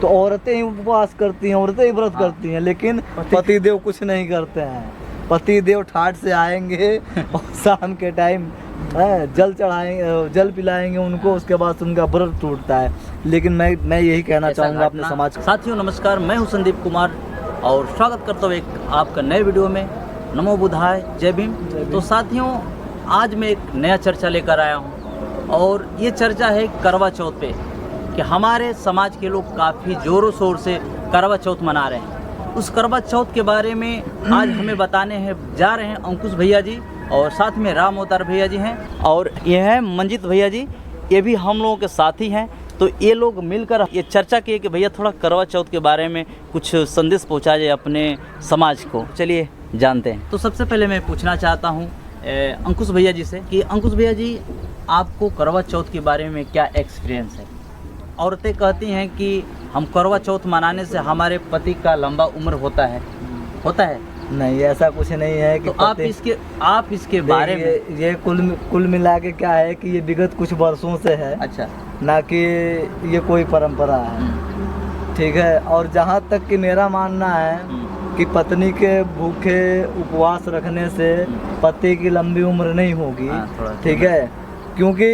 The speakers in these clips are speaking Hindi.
तो औरतें ही उपवास करती हैं, औरतें ही व्रत करती हैं, लेकिन पतिदेव कुछ नहीं करते हैं। पतिदेव ठाट से आएंगे और शाम के टाइम जल चढ़ाएंगे, जल पिलाएंगे उनको, उसके बाद उनका व्रत टूटता है। लेकिन मैं यही कहना चाहूँगा अपने समाज को। साथियों नमस्कार, मैं हूं संदीप कुमार और स्वागत करता हूँ एक आपका नए वीडियो में। नमो बुद्धाय, जय भीम। तो साथियों आज मैं एक नया चर्चा लेकर आया हूँ और ये चर्चा है करवा चौथ पे कि हमारे समाज के लोग काफ़ी ज़ोरों शोर से करवा चौथ मना रहे हैं। उस करवा चौथ के बारे में आज हमें बताने हैं जा रहे हैं अंकुश भैया जी, और साथ में राम अवतार भैया जी हैं, और ये हैं मंजित भैया जी, ये भी हम लोगों के साथी हैं। तो ये लोग मिलकर ये चर्चा किए कि भैया थोड़ा करवा चौथ के बारे में कुछ संदेश पहुंचा जाए अपने समाज को। चलिए जानते हैं। तो सबसे पहले मैं पूछना चाहता हूं अंकुश भैया जी से कि अंकुश भैया जी, आपको करवा चौथ के बारे में क्या एक्सपीरियंस है? औरतें कहती हैं कि हम करवा चौथ मनाने से हमारे पति का लंबा उम्र होता है नहीं, ऐसा कुछ नहीं है कि तो आप इसके बारे में ये कुल मिला के क्या है कि ये विगत कुछ वर्षों से है। अच्छा, ना कि ये कोई परंपरा है, ठीक है। और जहाँ तक कि मेरा मानना है कि पत्नी के भूखे उपवास रखने से पति की लंबी उम्र नहीं होगी, ठीक है। क्योंकि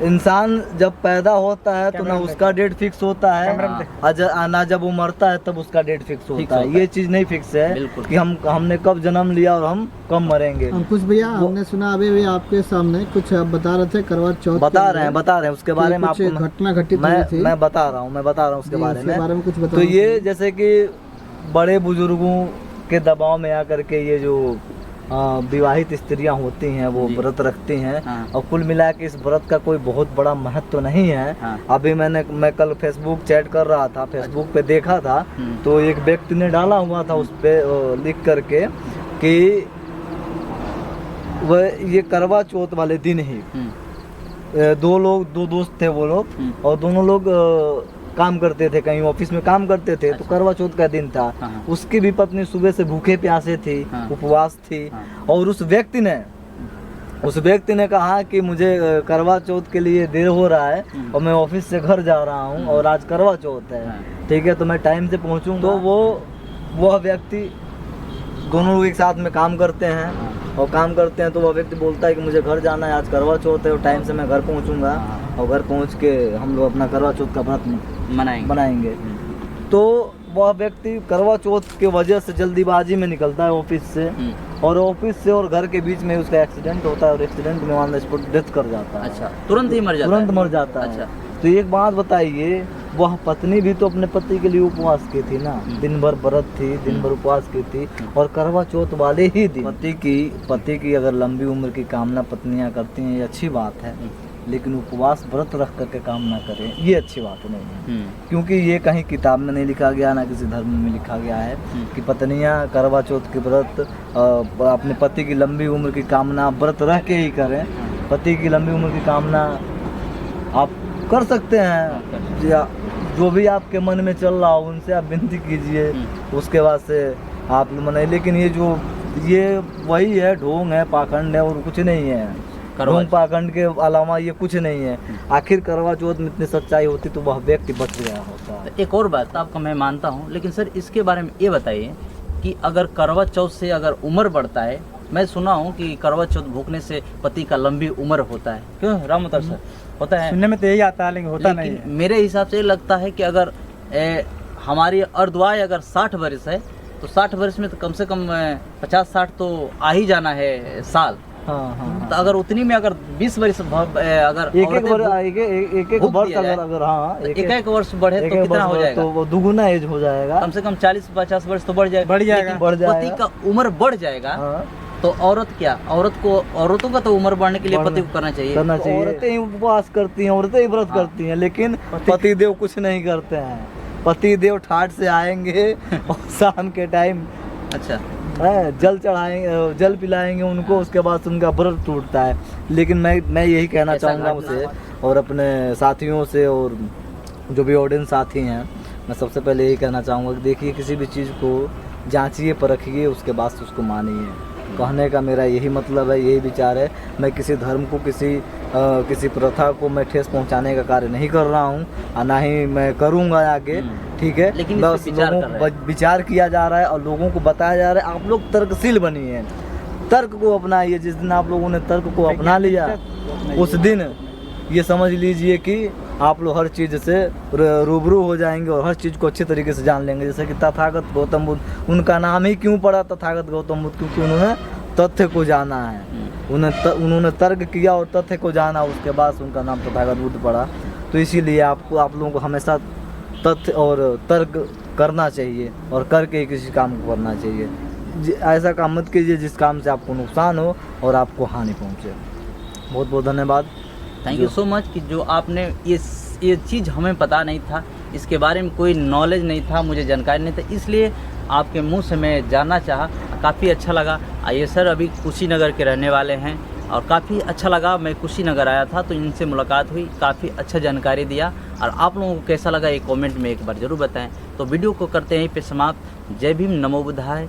इंसान जब पैदा होता है तो ना उसका डेट फिक्स होता है, ना जब वो मरता है तब उसका डेट फिक्स होता है। ये चीज़ नहीं फिक्स है कि हमने कब जन्म लिया और हम कब मरेंगे। अंकुश भैया, हमने सुना अभी आपके सामने कुछ बता रहे थे करवा चौथ, बता रहे हैं उसके बारे में आपको घटना घटित मैं बता रहा हूँ उसके बारे में कुछ बता। तो ये जैसे कि बड़े बुजुर्गों के दबाव में आकर के ये जो विवाहित स्त्रियां होती हैं वो व्रत रखती हैं, और कुल मिला के इस व्रत का कोई बहुत बड़ा महत्व नहीं है। अभी मैं कल फेसबुक चैट कर रहा था, फेसबुक पे देखा था तो एक व्यक्ति ने डाला हुआ था उस पे लिख करके कि वह ये करवा चौथ वाले दिन ही दो दोस्त थे वो लोग, और दोनों लोग काम करते थे, कहीं ऑफिस में काम करते थे। तो करवा चौथ का दिन था, उसकी भी पत्नी सुबह से भूखे प्यासे थी, उपवास थी, और उस व्यक्ति ने कहा कि मुझे करवा चौथ के लिए देर हो रहा है और मैं ऑफिस से घर जा रहा हूँ और आज करवा चौथ है, ठीक है, तो मैं टाइम से पहुँचूँगा। तो वह व्यक्ति, दोनों लोग एक साथ में काम करते हैं तो वह व्यक्ति बोलता है कि मुझे घर जाना है, आज करवा चौथ है और टाइम से मैं घर पहुंचूंगा और घर पहुंच के हम लोग अपना करवा चौथ का व्रत मनाएंगे। तो वह व्यक्ति करवा चौथ के वजह से जल्दीबाजी में निकलता है ऑफिस से, और ऑफिस से और घर के बीच में उसका एक्सीडेंट होता है और एक्सीडेंट में ऑन द स्पॉट डेथ कर जाता है। अच्छा, तुरंत मर जाता है। अच्छा, तो एक बात बताइए, वह पत्नी भी तो अपने पति के लिए उपवास की थी ना, दिन भर व्रत थी, दिन भर उपवास की थी, और करवा चौथ वाले ही दिन पति की अगर लंबी उम्र की कामना पत्नियां करती हैं ये अच्छी बात है, लेकिन उपवास व्रत रख करके कामना करें ये अच्छी बात नहीं है। क्योंकि ये कहीं किताब में नहीं लिखा गया, ना किसी धर्म में लिखा गया है कि पत्नियां करवा चौथ के व्रत अपने पति की लंबी उम्र की कामना व्रत रह के ही करें। पति की लंबी उम्र की कामना आप कर सकते हैं, या जो भी आपके मन में चल रहा हो उनसे आप विनती कीजिए, उसके बाद से आप मनाइए। लेकिन ये वही है, ढोंग है, पाखंड है, और कुछ नहीं है। ढोंग पाखंड के अलावा ये कुछ नहीं है। आखिर करवा चौथ में इतनी सच्चाई होती तो वह व्यक्ति बच गया होता। तो एक और बात आपका मैं मानता हूँ, लेकिन सर इसके बारे में ये बताइए कि अगर करवा चौथ से अगर उम्र बढ़ता है, मैं सुना हूँ कि करवा चौथ भूखने से पति का लंबी उम्र होता है, क्यों राम अवतार सर? होता है, सुनने में तो यही आता है, लेकिन होता नहीं है। मेरे हिसाब से ये लगता है कि अगर हमारी अर्धवाय अगर 60 वर्ष है तो 60 वर्ष में तो कम से कम 50-60 तो आ ही जाना है साल। तो अगर उतनी में अगर 20 वर्ष अगर एक वर्ष बढ़े तो कितना हो जाएगा? तो दुगुना एज हो जाएगा, कम से कम 40-50 वर्ष तो बढ़ जाएगा। पति का उम्र बढ़ जाएगा तो औरतों का तो उम्र बढ़ने के लिए पति को करना चाहिए। औरतें ही उपवास करती हैं, औरतें ही व्रत करती हैं, लेकिन पतिदेव कुछ नहीं करते हैं। पतिदेव ठाट से आएंगे और शाम के टाइम जल चढ़ाएंगे, जल पिलाएंगे उनको, उसके बाद उनका व्रत टूटता है। लेकिन मैं यही कहना चाहूँगा उसे और अपने साथियों से, और जो भी ऑडियंस साथी हैं, मैं सबसे पहले यही कहना चाहूँगा कि देखिए, किसी भी चीज़ को जांचिए, परखिए, उसके बाद उसको मानिए। कहने का मेरा यही मतलब है, यही विचार है। मैं किसी धर्म को किसी किसी प्रथा को मैं ठेस पहुंचाने का कार्य नहीं कर रहा हूं और ना ही मैं करूंगा आगे। ठीक है, लेकिन इस पे बस विचार लोगों कर रहे को विचार किया जा रहा है और लोगों को बताया जा रहा है आप लोग तर्कशील बनिए, तर्क को अपनाइए। जिस दिन आप लोगों ने तर्क को अपना लिया उस दिन ये समझ लीजिए कि आप लोग हर चीज़ से रूबरू हो जाएंगे और हर चीज़ को अच्छी तरीके से जान लेंगे। जैसे कि तथागत गौतम बुद्ध, उनका नाम ही क्यों पड़ा तथागत गौतम बुद्ध, क्योंकि उन्होंने तथ्य को जाना है। उन्होंने तर्क किया और तथ्य को जाना, उसके बाद उनका नाम तथागत बुद्ध पड़ा। तो इसीलिए आप लोगों को हमेशा तथ्य और तर्क करना चाहिए और करके ही किसी काम को करना चाहिए। ऐसा काम मत कीजिए जिस काम से आपको नुकसान हो और आपको हानि पहुँचे। बहुत बहुत धन्यवाद, थैंक यू सो मच कि जो आपने ये चीज़ हमें पता नहीं था, इसके बारे में कोई नॉलेज नहीं था, मुझे जानकारी नहीं था, इसलिए आपके मुंह से मैं जानना चाहा। काफ़ी अच्छा लगा। ये सर अभी कुशीनगर के रहने वाले हैं और काफ़ी अच्छा लगा। मैं कुशीनगर आया था तो इनसे मुलाकात हुई, काफ़ी अच्छा जानकारी दिया। और आप लोगों को कैसा लगा ये कमेंट में एक बार ज़रूर बताएं। तो वीडियो को करते हैं यहीं पे समाप्त। जय भीम, नमो बुद्धाय।